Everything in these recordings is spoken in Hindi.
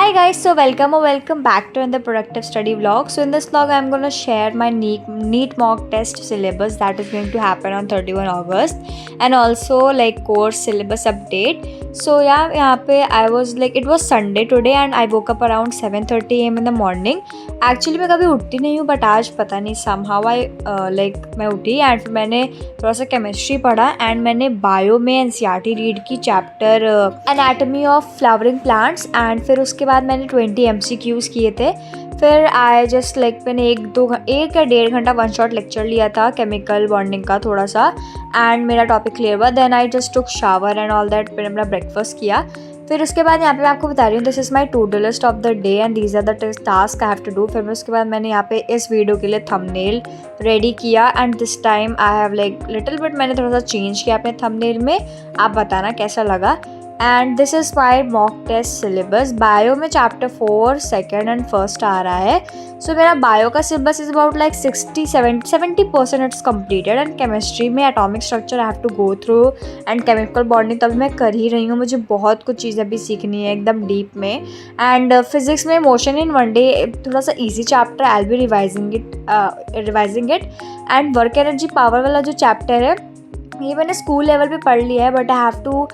Hi guys, so welcome back to another productive study vlog. So in this vlog I'm going to share my NEET mock test syllabus that is going to happen on 31 August and also like course syllabus update. So yeah, यहाँ पे I was like it was Sunday today and I woke up around 7:30 am in the morning. Actually मैं कभी उठती नहीं हूँ but आज पता नहीं somehow I मैं उठी and फिर मैंने थोड़ा सा केमिस्ट्री पढ़ा एंड मैंने बायो में एनसीईआरटी रीड की chapter anatomy of flowering plants and फिर उसके बाद मैंने 20 एमसीक्यूज़ किए थे. फिर आई जस्ट मैंने एक या डेढ़ घंटा वन शॉट लेक्चर लिया था केमिकल बॉन्डिंग का थोड़ा सा एंड मेरा टॉपिक क्लियर हुआ. Then I just took shower and all that. फिर मेरा ब्रेकफास्ट किया. फिर उसके बाद यहाँ पे मैं आपको बता रही हूँ this is my to do list of the day and these are the task I have to do. फिर उसके बाद मैंने यहाँ पे इस वीडियो के लिए थंबनेल रेडी किया and this time I have little bit मैंने थोड़ा सा चेंज किया अपने थंबनेल में. आप बताना कैसा लगा. And this is my mock test syllabus. Bio में चैप्टर 4 सेकेंड एंड फर्स्ट आ रहा है. सो मेरा बायो का syllabus is about 70% it's completed and chemistry में atomic structure I have to go through and chemical bonding तो अभी मैं कर ही रही हूँ. मुझे बहुत कुछ चीज़ें अभी सीखनी है एकदम डीप में. एंड फिजिक्स में मोशन इन वन डे थोड़ा सा easy chapter I will B revising it and work energy power वाला जो चैप्टर है ये मैंने स्कूल लेवल पे पढ़ लिया है but I have to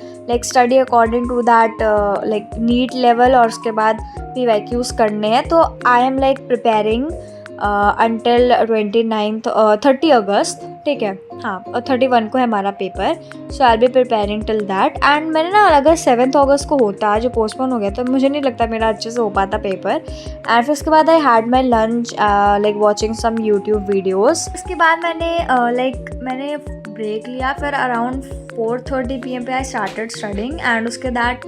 study according to that NEET level और उसके बाद PYQs करने हैं. तो I am preparing until 30 August. ठीक है, हाँ, और 31 को है हमारा paper. So I will be preparing till that. And मैंने ना अगर 7 अगस्त को होता जो पोस्टपोन हो गया तो मुझे नहीं लगता मेरा अच्छे से हो पाता पेपर. एंड फिर उसके बाद I had my lunch watching some YouTube videos. उसके बाद मैंने ब्रेक लिया. फिर अराउंड 4:30 PM पे आई स्टार्टेड स्टडिंग एंड उसके that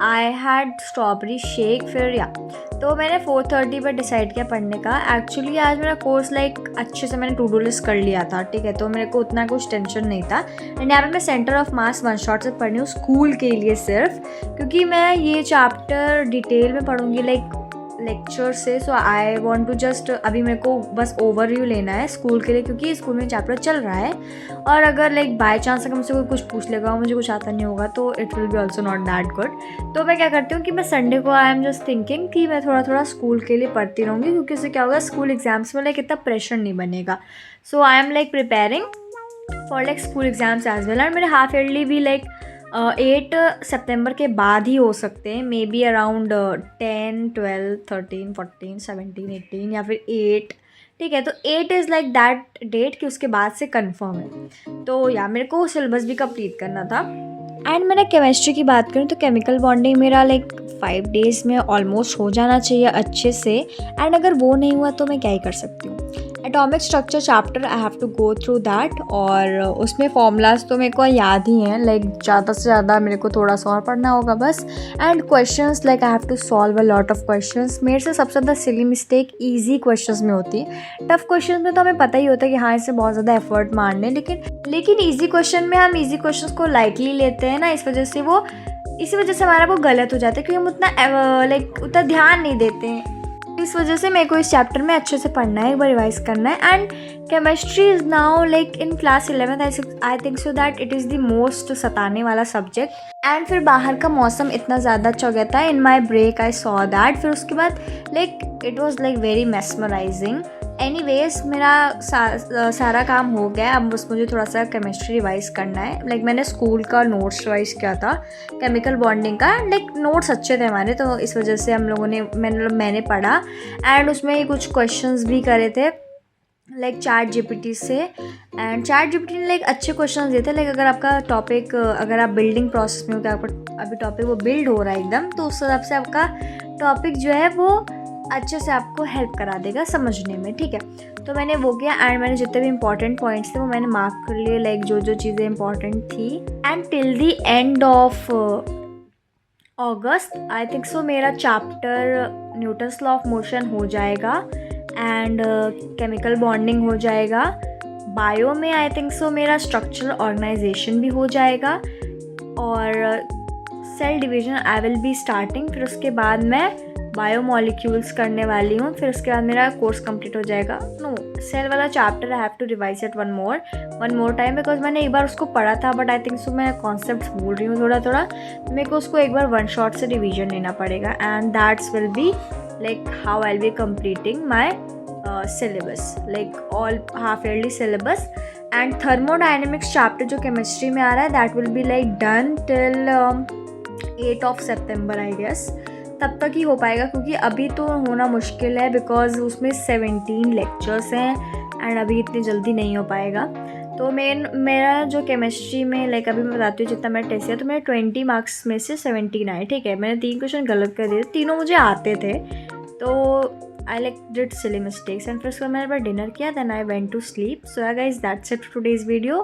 I had strawberry shake. फिर तो मैंने 4:30 पर डिसाइड किया पढ़ने का. एक्चुअली आज मेरा कोर्स अच्छे से मैंने टू डू लिस्ट कर लिया था. ठीक है, तो मेरे को उतना कुछ टेंशन नहीं था. एंड यहाँ पे मैं centre of mass one shot से पढ़ रही हूँ स्कूल के लिए सिर्फ, क्योंकि मैं ये चैप्टर डिटेल में पढ़ूँगी लेक्चर से. सो आई वांट टू जस्ट अभी मेरे को बस ओवरव्यू लेना है स्कूल के लिए, क्योंकि स्कूल में चैप्टर चल रहा है. और अगर बाय चांस अगर मुझसे कोई कुछ पूछ लेगा मुझे कुछ आता नहीं होगा तो it will be also not that good. तो मैं क्या करती हूँ कि मैं संडे को आई एम जस्ट थिंकिंग कि मैं थोड़ा थोड़ा स्कूल के लिए पढ़ती रहूँगी, क्योंकि उससे क्या होगा स्कूल एग्जाम्स में इतना प्रेशर नहीं बनेगा. So I am preparing for school exams as well. And मेरे हाफ ईयरली भी 8 सितंबर के बाद ही हो सकते हैं. मे बी अराउंड 10, 12, 13, 14, 17, 18 या फिर 8. ठीक है, तो 8 इज़ दैट डेट कि उसके बाद से कंफर्म है. तो मेरे को सिलेबस भी कंप्लीट करना था. एंड मैंने केमिस्ट्री की बात करूँ तो केमिकल बॉन्डिंग मेरा 5 डेज़ में ऑलमोस्ट हो जाना चाहिए अच्छे से. एंड अगर वो नहीं हुआ तो मैं क्या ही कर सकती हूँ. Atomic structure chapter I have to go through that और उसमें फॉर्मूलाज तो मेरे को याद ही हैं. ज़्यादा से ज़्यादा मेरे को थोड़ा सा और पढ़ना होगा बस. And questions I have to solve a lot of questions. मेरे से सबसे ज़्यादा सिली मिस्टेक ईजी क्वेश्चंस में होती है. टफ क्वेश्चंस में तो हमें पता ही होता है कि हाँ इससे बहुत ज़्यादा एफर्ट मारने, लेकिन ईजी क्वेश्चन में हम ईजी क्वेश्चंस को लाइटली लेते हैं ना, इसी वजह से हमारा वो गलत हो जाता है, क्योंकि हम उतना ध्यान नहीं देते हैं. इस वजह से मेरे को इस चैप्टर में अच्छे से पढ़ना है, एक बार रिवाइज करना है. And chemistry is now in class 11th I think so that it is the most सताने वाला सब्जेक्ट. एंड फिर बाहर का मौसम इतना ज़्यादा अच्छा हो गया था. इन माई ब्रेक आई सॉ दैट. फिर उसके बाद it was very mesmerising. Anyways मेरा सारा काम हो गया. अब बस मुझे थोड़ा सा केमिस्ट्री रिवाइज करना है. मैंने स्कूल का नोट्स रिवाइज किया था केमिकल बॉन्डिंग का. नोट्स अच्छे थे हमारे, तो इस वजह से हम लोगों ने मैंने पढ़ा. एंड उसमें कुछ क्वेश्चंस भी करे थे चैट जीपीटी से. एंड चैट जीपीटी ने अच्छे क्वेश्चंस दिए थे. अगर आपका टॉपिक अगर आप बिल्डिंग प्रोसेस में हो तो आपका अभी टॉपिक वो बिल्ड हो रहा है एकदम, तो उस हिसाब से आपका टॉपिक जो है वो अच्छे से आपको हेल्प करा देगा समझने में. ठीक है, तो मैंने वो किया. एंड मैंने जितने भी इंपॉर्टेंट पॉइंट्स थे वो मैंने मार्क कर लिए, जो चीज़ें इंपॉर्टेंट थी. And till the end of August I think so मेरा chapter Newton's law of motion हो जाएगा एंड केमिकल बॉन्डिंग हो जाएगा. बायो में आई थिंक सो मेरा स्ट्रक्चरल ऑर्गेनाइजेशन भी हो जाएगा और cell division I will be starting. फिर उसके बाद मैं बायोमोलिक्यूल्स करने वाली हूँ, फिर उसके बाद मेरा कोर्स कंप्लीट हो जाएगा। नो, सेल वाला chapter I have to revise it one more time, because मैंने एक बार उसको पढ़ा था, बट आई थिंक सो मैं कॉन्सेप्ट भूल रही हूँ थोड़ा। मेरे को उसको एक बार वन शॉट से रिविजन लेना पड़ेगा, and that's will be like how I will be completing my syllabus, like all half yearly syllabus. And thermodynamics chapter जो chemistry में आ रहा है, that will be like done till 8 of September I guess. तब तक ही हो पाएगा, क्योंकि अभी तो होना मुश्किल है बिकॉज उसमें 17 लेक्चर्स हैं एंड अभी इतनी जल्दी नहीं हो पाएगा। तो मेरा जो केमिस्ट्री में लाइक अभी मैं बताती हूँ जितना मेरा टेस्ट है, तो मेरे 20 मार्क्स में से 17 आए, ठीक है। मैंने 3 क्वेश्चन गलत कर दिए, तीनों मुझे आते थे, तो I like did silly mistakes, and फिर उसके बाद मैंने डिनर किया, then I went to sleep. So yeah guys, that's it for today's video.